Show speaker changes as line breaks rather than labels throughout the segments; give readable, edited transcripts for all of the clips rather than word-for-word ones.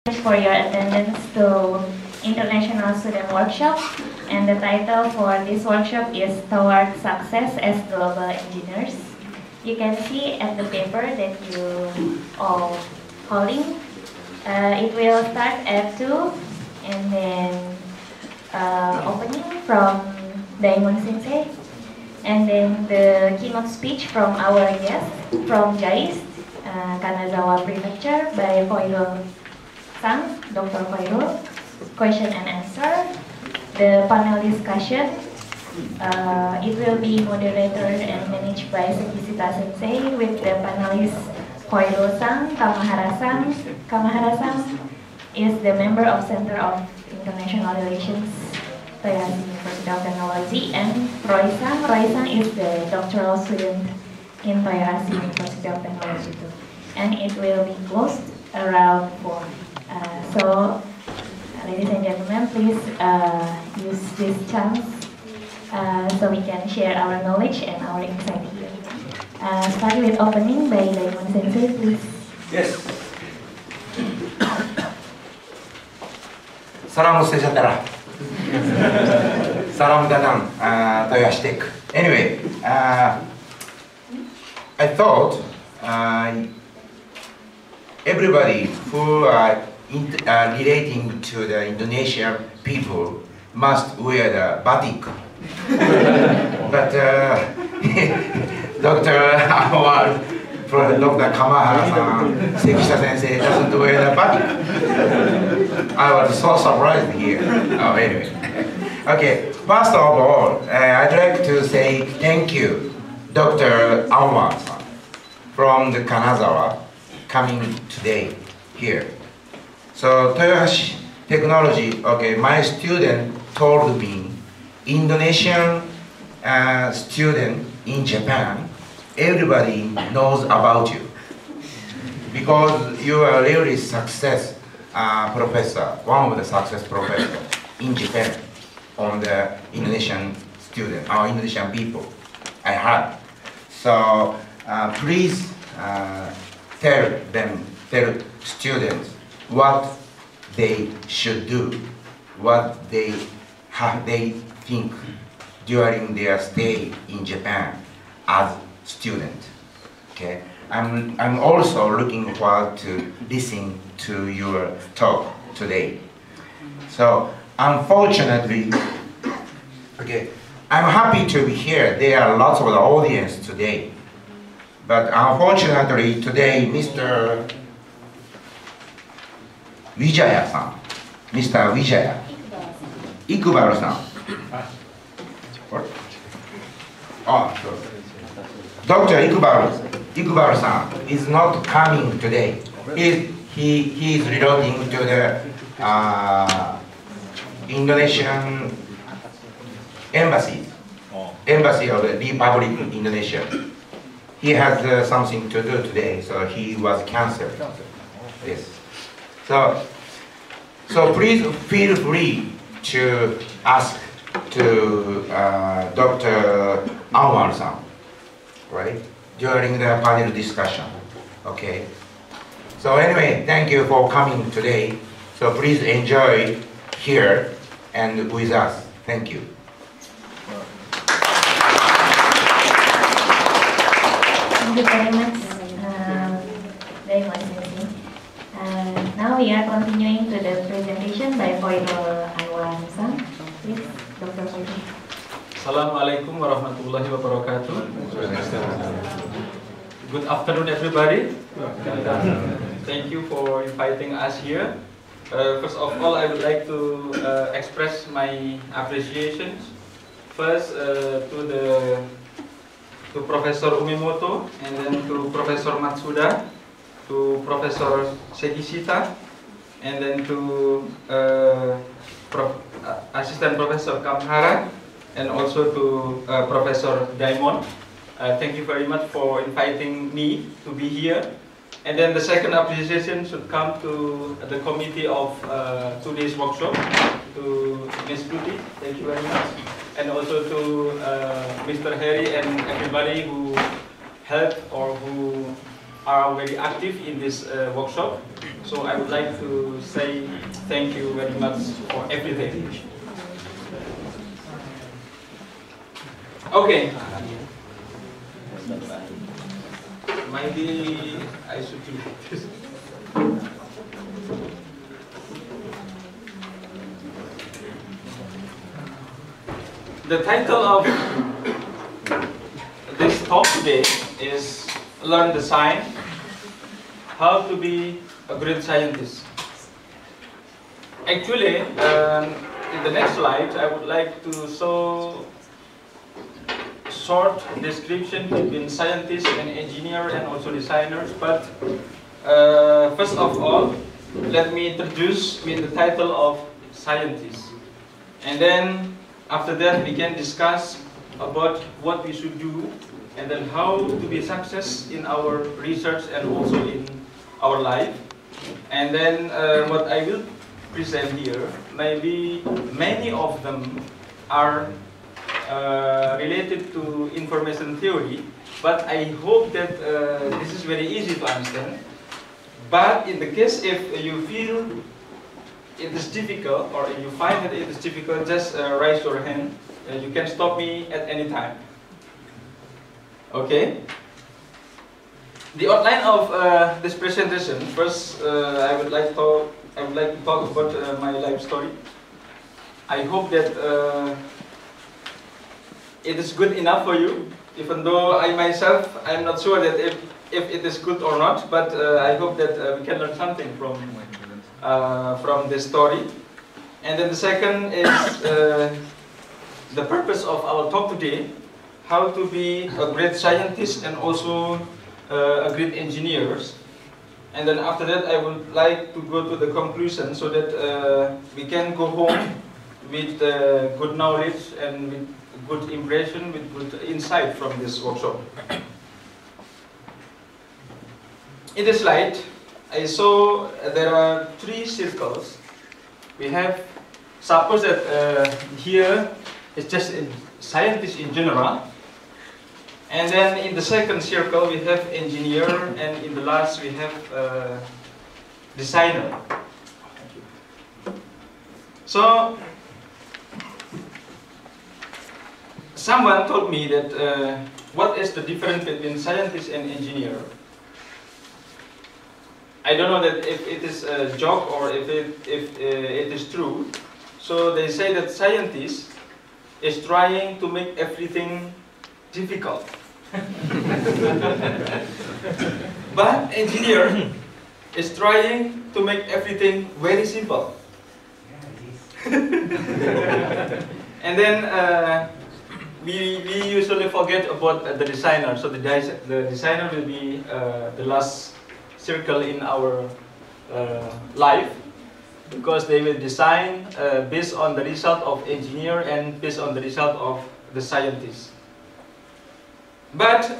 For your attendance to International Student Workshop, and the title for this workshop is Toward Success as Global Engineers. You can see at the paper that you all holding. It will start at 2 and then opening from Diamond Sensei, and then the keynote speech from our guest from JAIST, Kanazawa Prefecture by Khoirul Anwar, Dr. Khoirul, question and answer, the panel discussion. It will be moderated and managed by Sekisita Sensei with the panelists Khoirul-san, Kamahara-san. Kamahara-san is the member of Center of International Relations, Toyohashi University of Technology, and Roy-san. Roy-san is the doctoral student in Toyohashi University of Technology too. And it will be closed around 4. So, ladies and gentlemen, please use this chance so we can share our knowledge and our insight here. Starting with opening by Diamond Sensei, please.
Yes. Salam sejahtera. Salam datang Toyohashi Tech. Anyway, I thought everybody who are relating to the Indonesian people must wear the batik. But Dr. Anwar, Dr. Kamahara-san, Sekisita Sensei doesn't wear the batik. I was so surprised here. Oh, anyway. Okay, first of all, I'd like to say thank you, Dr. Anwar-san, from the Kanazawa, coming today here. So Toyohashi Technology, okay, my student told me, Indonesian student in Japan, everybody knows about you. Because you are really success professor, one of the success professors in Japan on the Indonesian student, our Indonesian people, I heard. So please tell students what they should do, what they think during their stay in Japan as student. Okay, I'm also looking forward to listen to your talk today. So unfortunately, okay, I'm happy to be here. There are lots of the audience today, but unfortunately today, Mr. Wijaya-san, Mr. Wijaya, Ikubaru-san. What? Oh, sure. Dr. Ikubaru-san is not coming today. He is relating to the Indonesian embassy of the Republic of Indonesia. He has something to do today, so he was cancelled. Yes. So please feel free to ask to Dr. Anwar-san, right, during the panel discussion. Okay. So anyway, thank you for coming today. So please enjoy here and with us. Thank you.
Thank you very much, very much. Now we are continuing to the presentation by Khoirul Anwar-san. Please, Dr. Khoirul.
Assalamualaikum warahmatullahi wabarakatuh. Good afternoon, everybody. Thank you for inviting us here. First of all, I would like to express my appreciation first to Professor Umimoto, and then to Professor Matsuda, to Professor Sekisita, and then to Assistant Professor Kamahara, and also to Professor Diamond. Thank you very much for inviting me to be here. And then the second appreciation should come to the committee of today's workshop, to Ms. Tuti, thank you very much. And also to Mr. Harry and everybody who helped or who are very active in this workshop. So I would like to say thank you very much for everything. Okay. Maybe I should do this. The title of this talk today is Learn the Science, How to be a Great Scientist. Actually, in the next slide, I would like to show short description between scientists and engineer and also designers. But first of all, let me introduce with the title of scientist, and then after that we can discuss about what we should do and then how to be success in our research and also in our life. And then what I will present here, maybe many of them are related to information theory, but I hope that this is very easy to understand. But in the case if you feel it is difficult or if you find that it is difficult, just raise your hand. You can stop me at any time. Okay? The outline of this presentation. First, I would like to talk about my life story. I hope that it is good enough for you, even though I myself, I'm not sure that if it is good or not, but I hope that we can learn something from this story. And then the second is the purpose of our talk today, how to be a great scientist and also a great engineer. And then after that, I would like to go to the conclusion so that we can go home with good knowledge and with good impression, with good insight from this workshop. In the slide, I saw there are 3 circles. We have, suppose that here it's just scientists in general. And then in the second circle we have engineer, and in the last we have designer. So someone told me that what is the difference between scientist and engineer? I don't know that if it is a joke or if it is true. So they say that scientist is trying to make everything difficult. But engineer is trying to make everything very simple. And then we usually forget about the designer. So the designer will be the last circle in our life, because they will design based on the result of engineer and based on the result of the scientist. But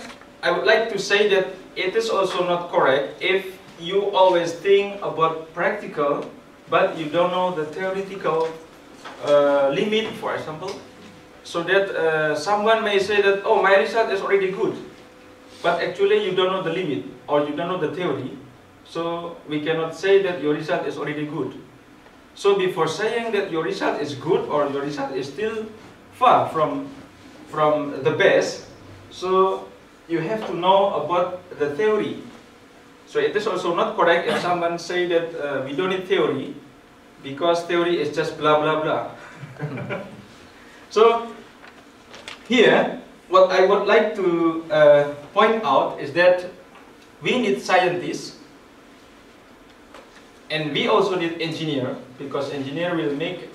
I would like to say that it is also not correct if you always think about practical, but you don't know the theoretical limit, for example. So that someone may say that, oh, my result is already good, but actually you don't know the limit or you don't know the theory. So we cannot say that your result is already good. So before saying that your result is good or your result is still far from the best, so you have to know about the theory. So it is also not correct if someone say that we don't need theory because theory is just blah blah blah. So here, what I would like to point out is that we need scientists and we also need engineer, because engineer will make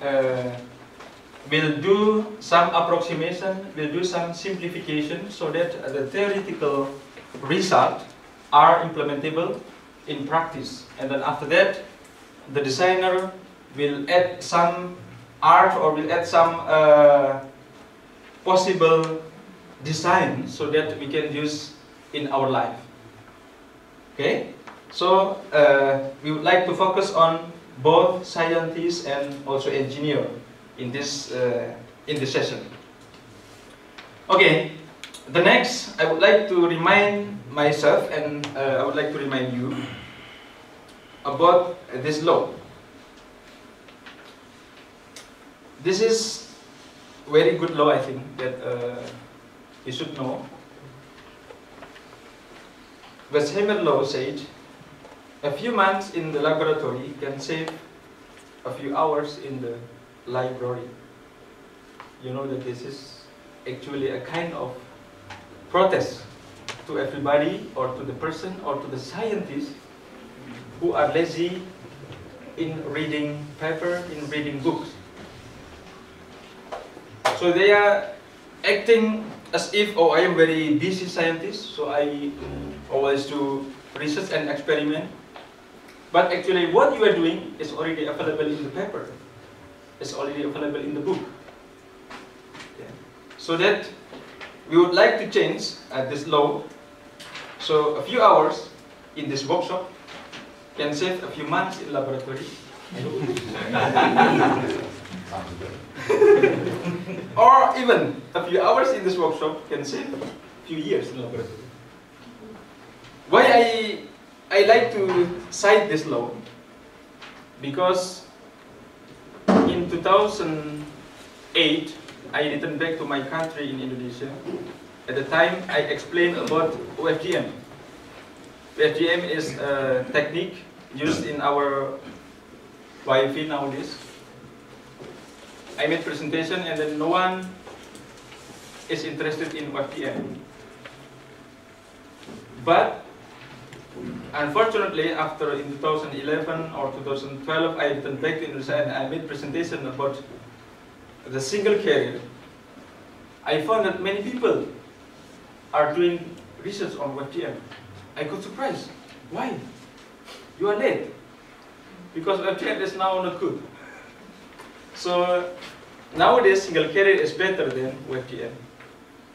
will do some approximation, will do some simplification so that the theoretical results are implementable in practice. And then after that, the designer will add some art or will add some possible design so that we can use in our life. Okay? So we would like to focus on both scientists and also engineer in this session. Okay, the next I would like to remind myself and I would like to remind you about this law. This is very good law, I think, that you should know. Westheimer law said a few months in the laboratory can save a few hours in the library. You know that this is actually a kind of protest to everybody, or to the person, or to the scientists who are lazy in reading paper, in reading books. So they are acting as if, oh, I am very busy scientist, so I always do research and experiment. But actually what you are doing is already available in the paper. It's already available in the book. Yeah. So that we would like to change this law. So a few hours in this workshop can save a few months in laboratory. Or even a few hours in this workshop can save a few years in laboratory. Why I like to cite this law? Because in 2008 I returned back to my country in Indonesia. At the time I explained about OFGM. OFGM is a technique used in our YV nowadays. I made presentation and then no one is interested in OFGM. But unfortunately, after in 2011 or 2012, I returned back to Indonesia and I made presentation about the single carrier. I found that many people are doing research on OFGM. I got surprised. Why? You are late. Because OFGM is now not good. So nowadays, single carrier is better than OFGM.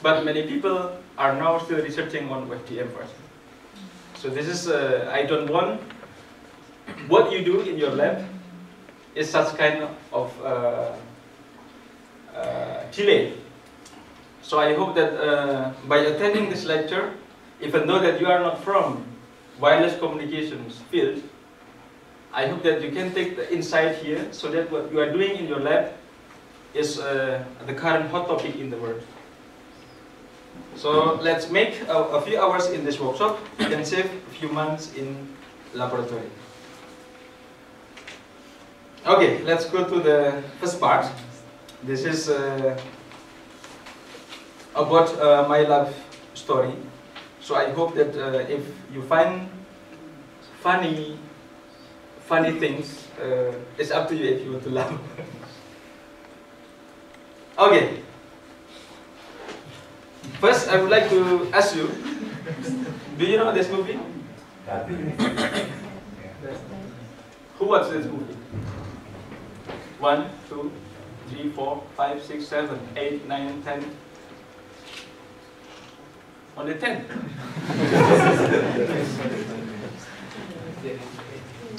But many people are now still researching on OFGM first. So this is, I don't want what you do in your lab is such kind of delay. So I hope that by attending this lecture, even though that you are not from wireless communications field, I hope that you can take the insight here so that what you are doing in your lab is the current hot topic in the world. So let's make a few hours in this workshop and save a few months in laboratory. Okay, let's go to the first part. This is about my life story. So I hope that if you find funny things, it's up to you if you want to laugh. Okay. First, I would like to ask you, do you know this movie? Who watched this movie? 1, 2, 3, 4, 5, 6, 7, 8, 9, 10. Only 10.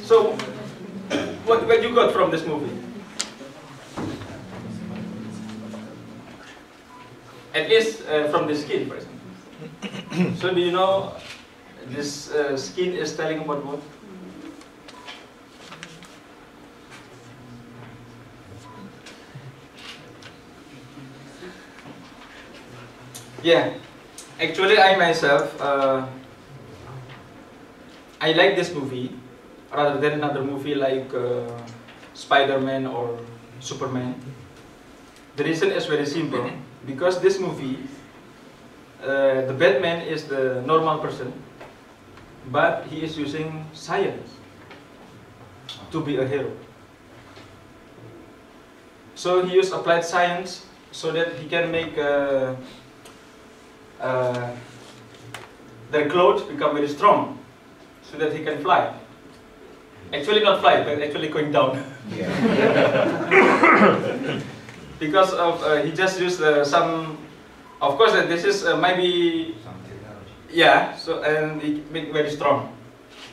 So, what you got from this movie? At least from the skin, for example. So do you know this skin is telling about what? Yeah, actually I myself, I like this movie rather than another movie like Spider-Man or Superman. The reason is very simple. Because this movie, the Batman is the normal person, but he is using science to be a hero. So he used applied science so that he can make their clothes become very strong, so that he can fly. Actually not fly, but actually going down. Because of he just used some, of course this is maybe some technology. Yeah. So and it make very strong,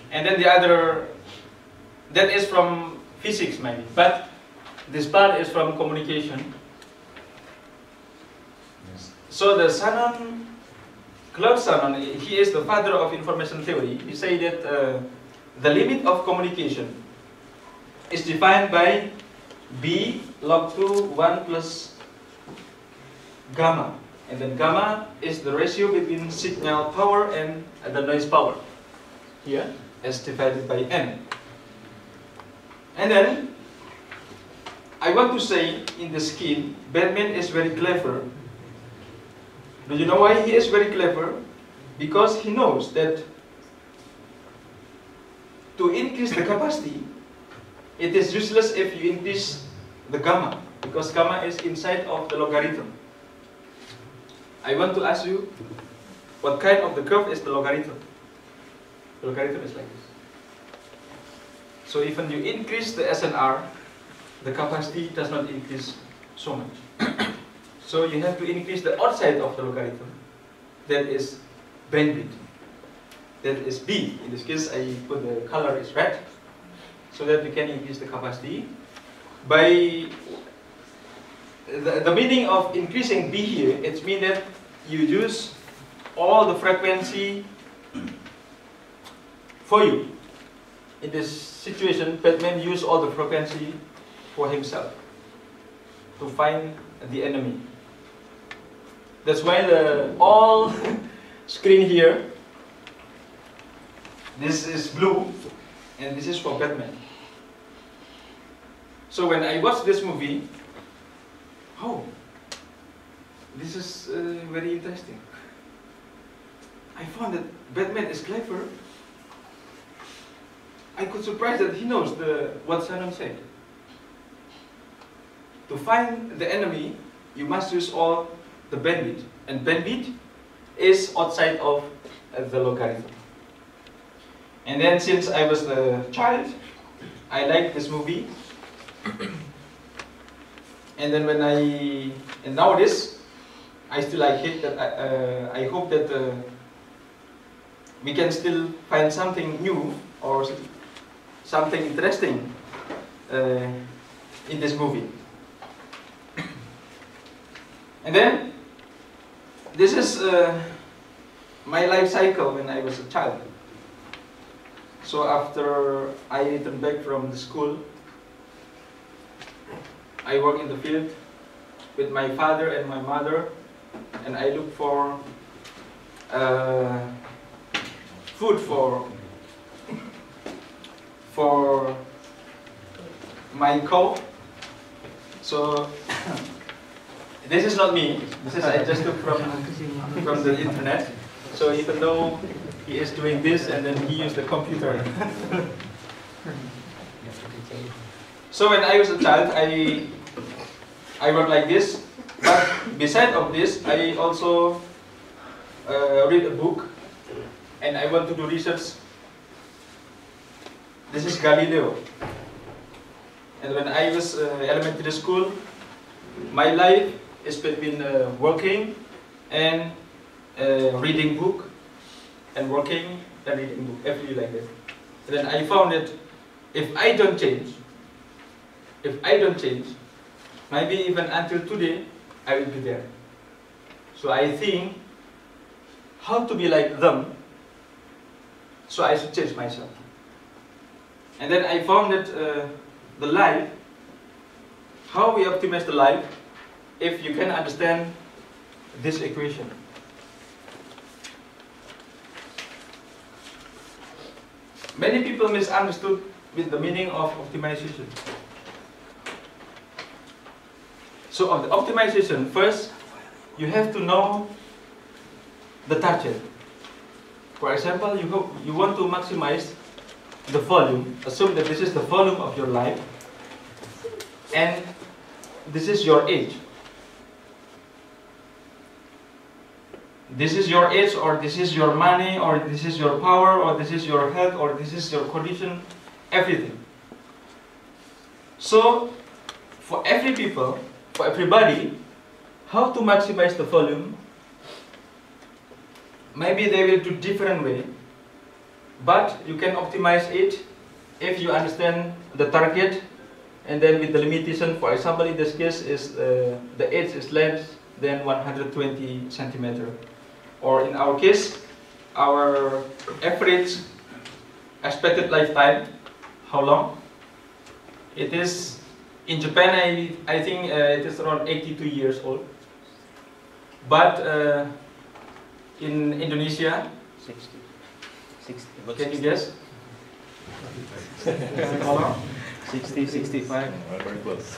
and then the other that is from physics maybe, but this part is from communication. Yes. So the Claude Shannon, he is the father of information theory. He say that the limit of communication is defined by B log to 1 plus gamma. And then gamma is the ratio between signal power and the noise power. Here, as divided by N. And then, I want to say in the scheme, Batman is very clever. Do you know why he is very clever? Because he knows that to increase the capacity, it is useless if you increase the gamma, because gamma is inside of the logarithm. I want to ask you, what kind of the curve is the logarithm? The logarithm is like this. So even you increase the SNR, the capacity does not increase so much. So you have to increase the outside of the logarithm. That is bandwidth. That is B. In this case, I put the color is red, so that we can increase the capacity. By the meaning of increasing B here, it means that you use all the frequency for you. In this situation, Batman used all the frequency for himself to find the enemy. That's why the all screen here, this is blue and this is for Batman. So when I watched this movie, oh, this is very interesting. I found that Batman is clever. I could surprise that he knows what Shannon said. To find the enemy, you must use all the bandwidth, and bandwidth is outside of the logarithm. And then since I was a child, I liked this movie. And then and nowadays, I still like it. That I hope that we can still find something new or something interesting in this movie. And then, this is my life cycle when I was a child. So after I returned back from the school, I work in the field with my father and my mother, and I look for food for my cow. So this is not me. This is I just took from the internet. So even though he is doing this and then he used the computer. So when I was a child, I worked like this. But beside of this, I also read a book, and I want to do research. This is Galileo. And when I was elementary school, my life is between working and reading book, and working and reading book, every day like that. And then I found that if I don't change, maybe even until today, I will be there. So I think how to be like them, so I should change myself. And then I found that the life, how we optimize the life, if you can understand this equation. Many people misunderstood with the meaning of optimization. So of the optimization, first, you have to know the target. For example, you want to maximize the volume. Assume that this is the volume of your life, and this is your age. This is your age, or this is your money, or this is your power, or this is your health, or this is your condition, everything. So, for everybody, how to maximize the volume, maybe they will do different way, but you can optimize it if you understand the target, and then with the limitation. For example, in this case, is the age is less than 120 centimeter. Or in our case, our average expected lifetime, how long? It is, in Japan, I think it is around 82 years old. But in Indonesia,
60.
Can you guess? How long?
60, 65. Very close.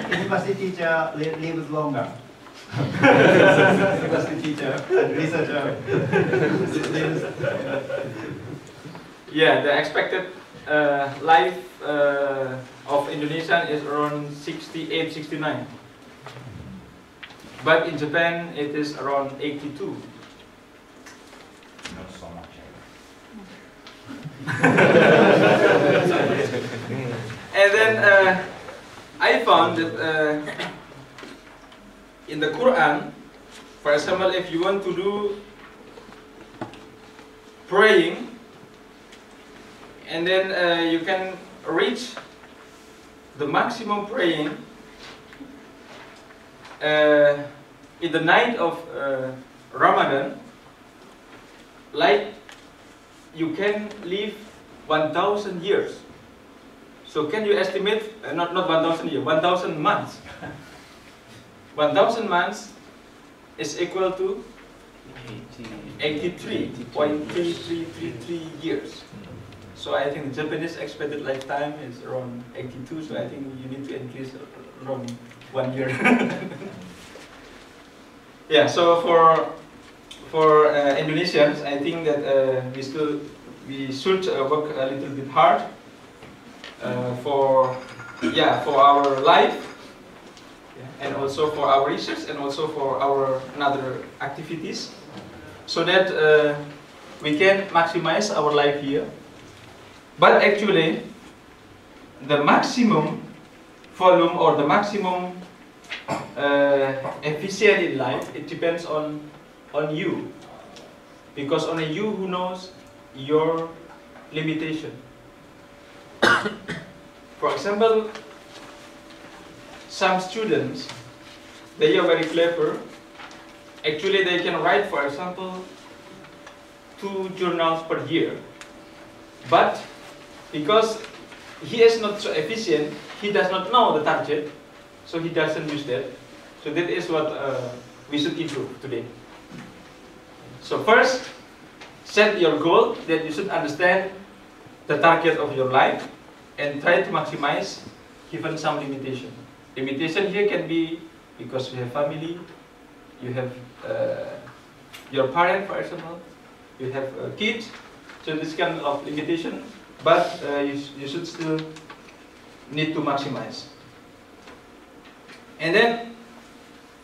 University teacher lives longer. University teacher and researcher lives.
Yeah, the expected life of Indonesian is around 68, 69. But in Japan, it is around 82.
Not so much.
And then I found that in the Quran, for example, if you want to do praying, and then you can reach the maximum praying in the night of Ramadan, like you can live 1,000 years. So can you estimate, not 1,000 years, 1,000 months. 1,000 months is equal to 83.3333 years. So I think the Japanese expected lifetime is around 82, so I think you need to increase around 1 year. Yeah, so for Indonesians, I think that we should work a little bit hard for our life, and also for our research, and also for our other activities, so that we can maximize our life here. But actually, the maximum volume or the maximum efficiency in life, it depends on you, because only you who knows your limitation. For example, some students, they are very clever. Actually, they can write, for example, 2 journals per year. But because he is not so efficient, he does not know the target, so he doesn't use that. So that is what we should improve today. So first, set your goal that you should understand the target of your life and try to maximize given some limitation. Limitation here can be because you have family, you have your parent, for example, you have kids, so this kind of limitation, but you should still need to maximize. And then,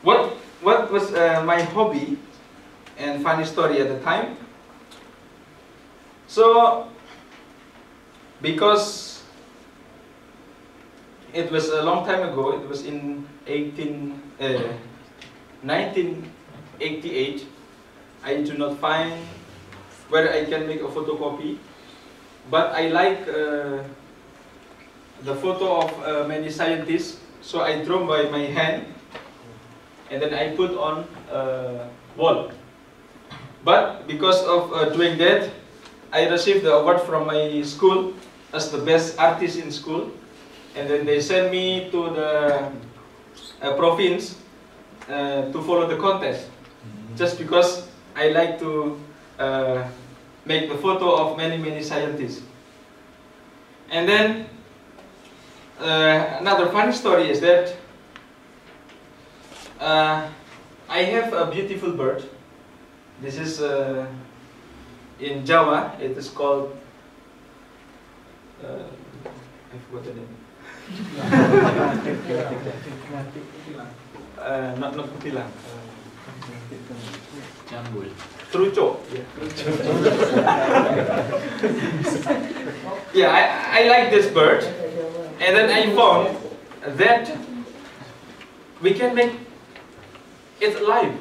what was my hobby and funny story at the time? So, because it was a long time ago, it was in 1988, I do not find where I can make a photocopy, but I like the photo of many scientists, so I draw by my hand, and then I put on wall. But because of doing that, I received the award from my school as the best artist in school, and then they sent me to the province to follow the contest, just because I like to make the photo of many scientists. And then another funny story is that I have a beautiful bird. This is in Java. It is called I forgot the name. Not kutilang.
Jambul.
Truco. Yeah, I like this bird, and then I found that we can make it alive.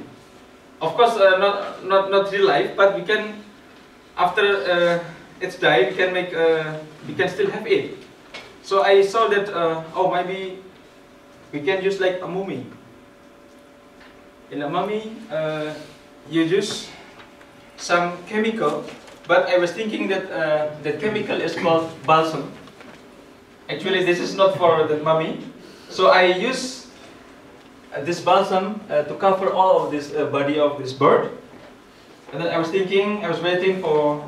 Of course, not real life, but we can, after it's died, we can make we can still have it. So I saw that oh, maybe we can use like a mummy. In a mummy, you just some chemical, but I was thinking that the chemical is called balsam. Actually, this is not for the mummy. So I use this balsam to cover all of this body of this bird. And then I was thinking, I was waiting for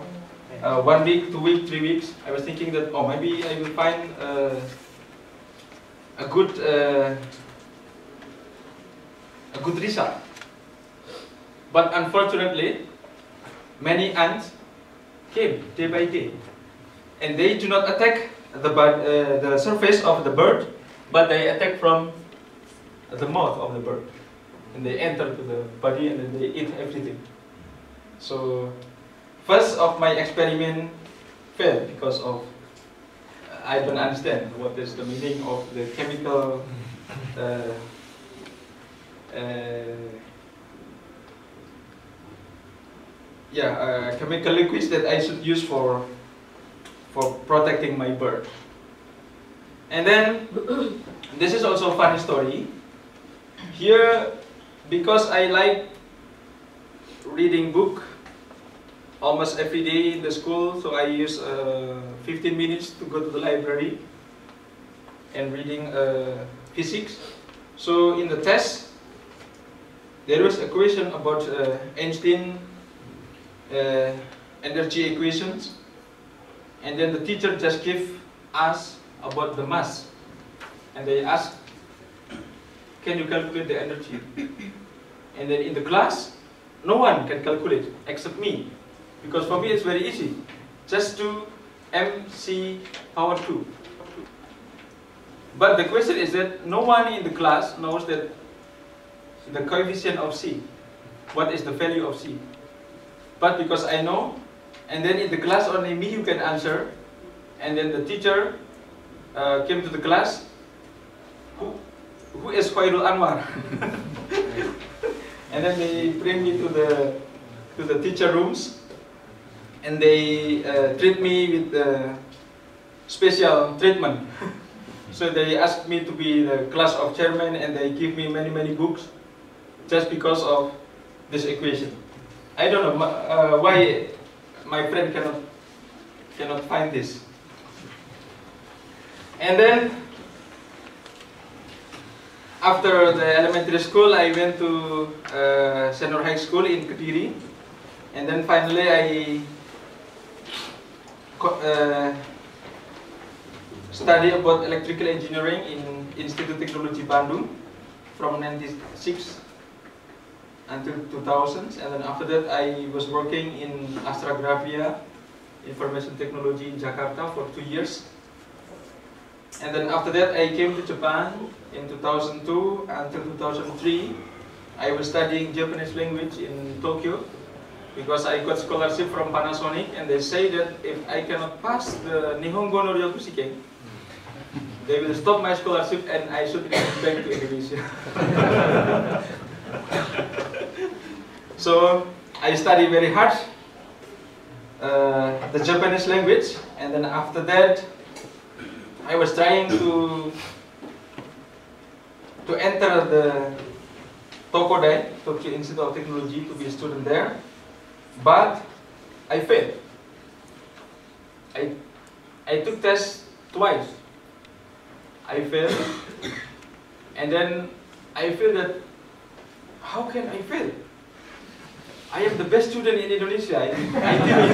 1 week, 2 weeks, 3 weeks. I was thinking that, oh, maybe I will find a good result. But unfortunately, many ants came day by day, and they do not attack the surface of the bird, but they attack from the mouth of the bird, and they enter to the body and then they eat everything. So first of my experiment failed because of I don't understand what is the meaning of the chemical chemical liquids that I should use for protecting my bird. And then this is also a funny story. Here, because I like reading book almost every day in the school, so I use 15 minutes to go to the library and reading physics. So in the test, there was a question about Einstein energy equations, and then the teacher just gave us about the mass, and they asked, can you calculate the energy? And then in the class, no one can calculate except me, because for me it's very easy, just do mc power 2. But the question is that no one in the class knows that the coefficient of C, what is the value of C. But because I know, and then in the class only me who can answer, and then the teacher came to the class, who is Khoirul Anwar? And then they bring me to the teacher rooms, and they treat me with special treatment. So they asked me to be the class of chairman, and they give me many books just because of this equation. I don't know why my friend cannot find this. And then after the elementary school, I went to senior high school in Kediri, and then finally I study about electrical engineering in Institute Technology Bandung from 96 until 2000, and then after that I was working in Astragrafia Information Technology in Jakarta for 2 years. And then after that I came to Japan in 2002 until 2003. I was studying Japanese language in Tokyo because I got scholarship from Panasonic, and they say that if I cannot pass the Nihongo no Ryoku Shiken, they will stop my scholarship and I should come back to Indonesia. So I studied very hard the Japanese language, and then after that I was trying to enter the Tokodai, Tokyo Institute of Technology, to be a student there, but I failed. I took tests twice. I failed, and then I feel that, how can I fail? I am the best student in Indonesia. I did it.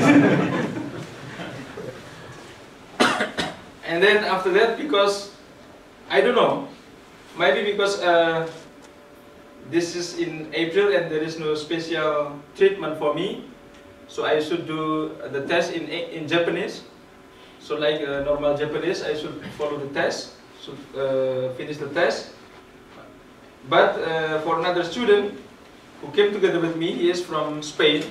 And then after that, because I don't know, maybe because this is in April and there is no special treatment for me, so I should do the test in Japanese. So like normal Japanese, I should follow the test, should finish the test. But for another student who came together with me, he is from Spain,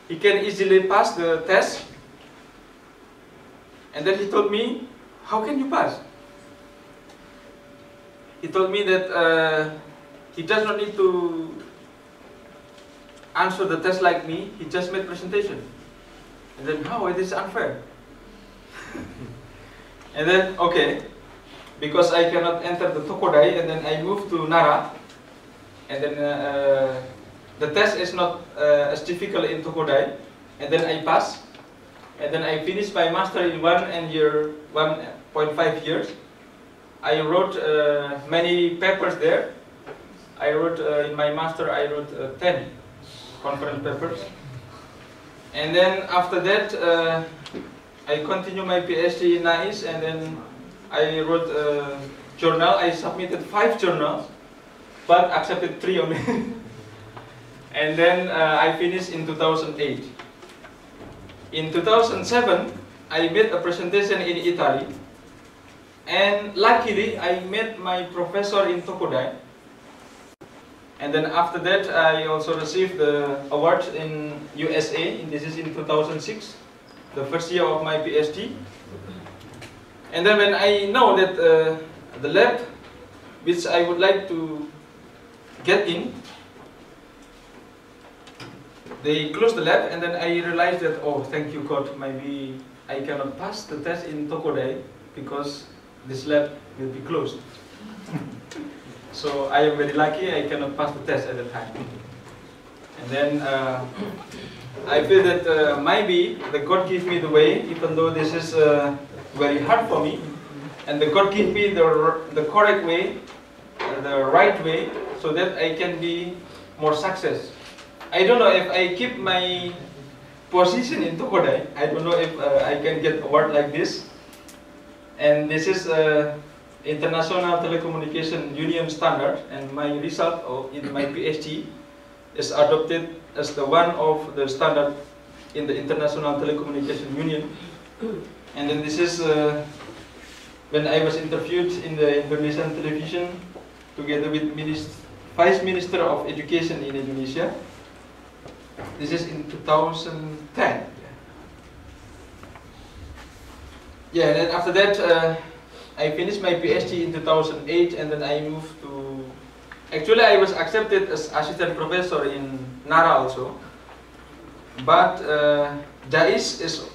he can easily pass the test. And then he told me, how can you pass? He told me that he does not need to answer the test like me, he just made presentation. And then, how, it is unfair. And then, okay, because I cannot enter the Tokodai, and then I moved to Nara, and then the test is not as difficult in Tokodai, and then I pass, and then I finished my master in 1.5 years. I wrote many papers there. I wrote in my master, I wrote 10 conference papers. And then after that, I continue my PhD in JAIST, and then I wrote a journal. I submitted 5 journals, but accepted 3 only. And then I finished in 2008. In 2007, I made a presentation in Italy, and luckily I met my professor in Tokodai. And then after that, I also received the award in USA. This is in 2006, the first year of my PhD. And then when I know that the lab which I would like to get in, they closed the lab, and then I realized that, oh, thank you God, maybe I cannot pass the test in Tokodai because this lab will be closed. So I am very lucky I cannot pass the test at the time. And then I feel that maybe the God give me the way, even though this is very hard for me, and the God give me the correct way, the right way, so that I can be more success. I don't know if I keep my position in Tokodai. I don't know if I can get award like this. And this is International Telecommunication Union standard, and my result in my PhD is adopted as the one of the standard in the International Telecommunication Union. And then this is when I was interviewed in the Indonesian television together with Vice Minister of Education in Indonesia. This is in 2010. Yeah, and then after that, I finished my PhD in 2008, and then I moved to... Actually, I was accepted as assistant professor in Nara also. But JAIST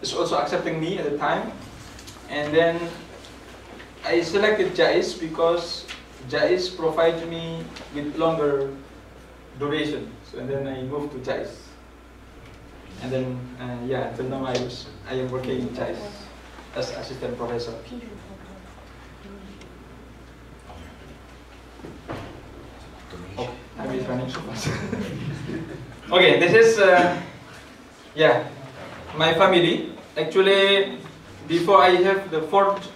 is also accepting me at the time. And then I selected JAIST because JAIST provides me with longer duration. So and then I moved to JAIST. And then, yeah, till now I am working in JAIST as assistant professor. Oh, time is running so fast. Okay, this is, yeah, my family. Actually, before I have the 4th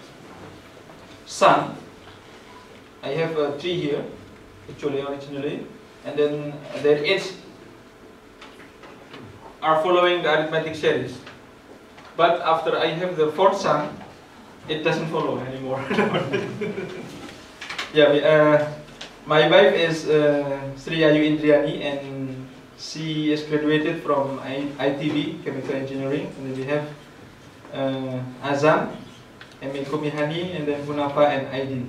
son, I have 3 here, actually, originally. And then their age are following the arithmetic series. But after I have the 4th son, it doesn't follow anymore. Yeah, my wife is Sri Ayu Indriani, and she is graduated from ITB, Chemical Engineering. And then we have Azam, MA Komihani, and then Hunafa and Aidin.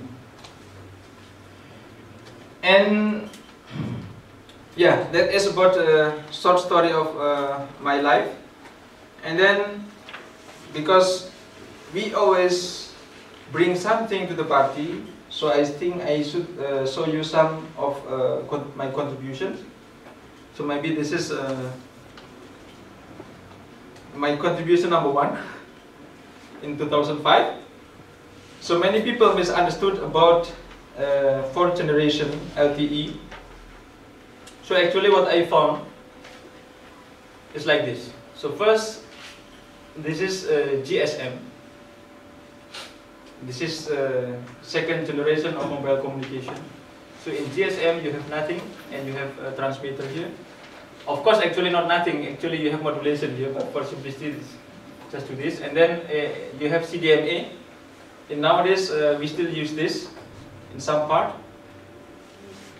And yeah, that is about a short story of my life. And then, because we always bring something to the party, so I think I should show you some of my contributions. So maybe this is my contribution number 1 in 2005. So many people misunderstood about 4th generation LTE. So actually what I found is like this. So first, this is GSM. This is 2nd generation of mobile communication. So in GSM you have nothing, and you have a transmitter here. Of course, actually not nothing, actually you have modulation here, but for simplicity just do this. And then you have CDMA. And nowadays we still use this in some part.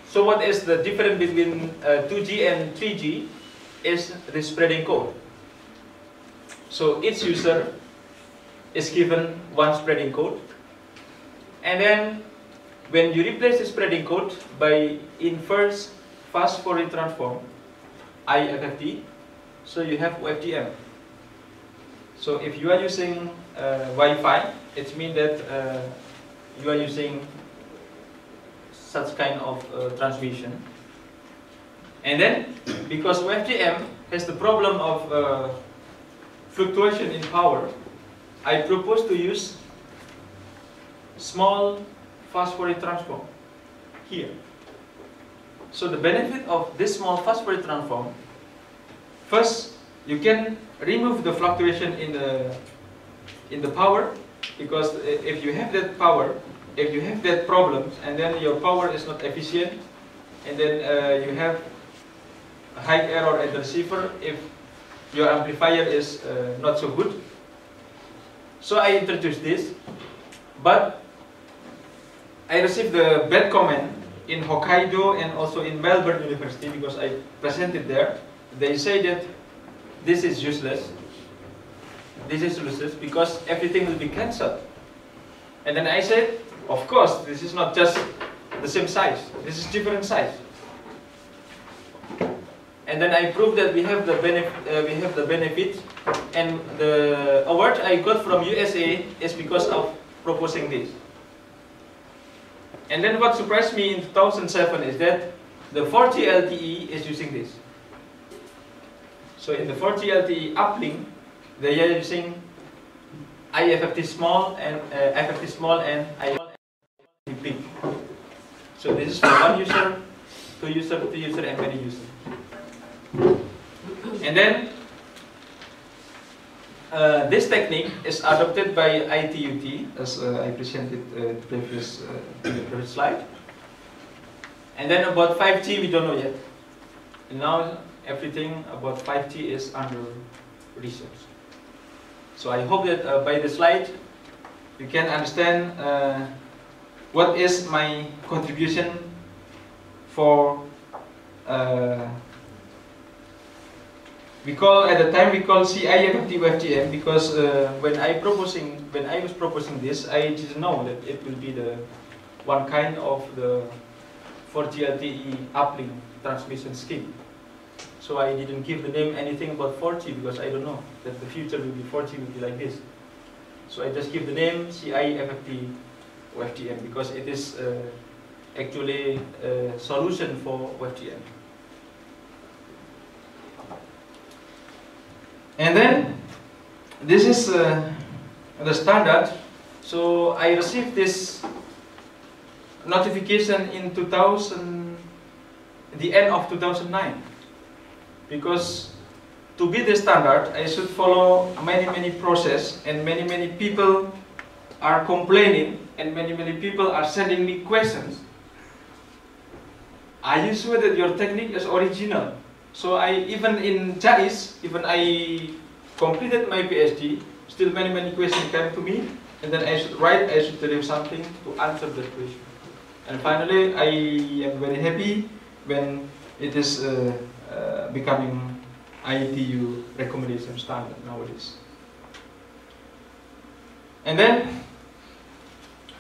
So what is the difference between 2G and 3G is the spreading code. So each user is given one spreading code, and then when you replace the spreading code by inverse fast Fourier transform, IFFT, so you have OFDM. So if you are using Wi-Fi, it means that you are using such kind of transmission. And then, because FGM has the problem of fluctuation in power, I propose to use small fast Fourier transform here. So the benefit of this small fast Fourier transform, first, you can remove the fluctuation in the power, because if you have that power, if you have that problem, and then your power is not efficient, and then you have a high error at the receiver if your amplifier is not so good. So I introduced this, but I received the bad comment in Hokkaido and also in Melbourne University, because I presented there. They say that this is useless. This is useless because everything will be cancelled. And then I said, of course, this is not just the same size. This is different size. And then I proved that we have the benefit, and the award I got from USA is because of proposing this. And then what surprised me in 2007 is that the 40 LTE is using this. So in the 40 LTE uplink, they are using IFFT small and IFFT small and IFFT big. So this is for one user, two user, three user, and many users. And then this technique is adopted by ITUT, as I presented in the previous slide. And then about 5G, we don't know yet. And now everything about 5G is under research. So I hope that by the slide you can understand what is my contribution for at the time we call CIFFT FGM, because when I was proposing this, I didn't know that it will be the one kind of the 4G LTE uplink transmission scheme. So I didn't give the name anything about 4G, because I don't know that the future will be 4G will be like this. So I just give the name CIFFT FGM, because it is actually a solution for FGM. And then this is the standard. So I received this notification in the end of 2009, because to be the standard I should follow many process, and many people are complaining, and many people are sending me questions. Are you sure that your technique is original? So even in JAIST, even I completed my PhD, still many questions came to me, and then I should do something to answer that question. And finally, I am very happy when it is becoming ITU recommendation standard nowadays. And then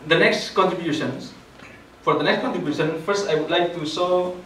the next contributions. For the next contribution, first I would like to show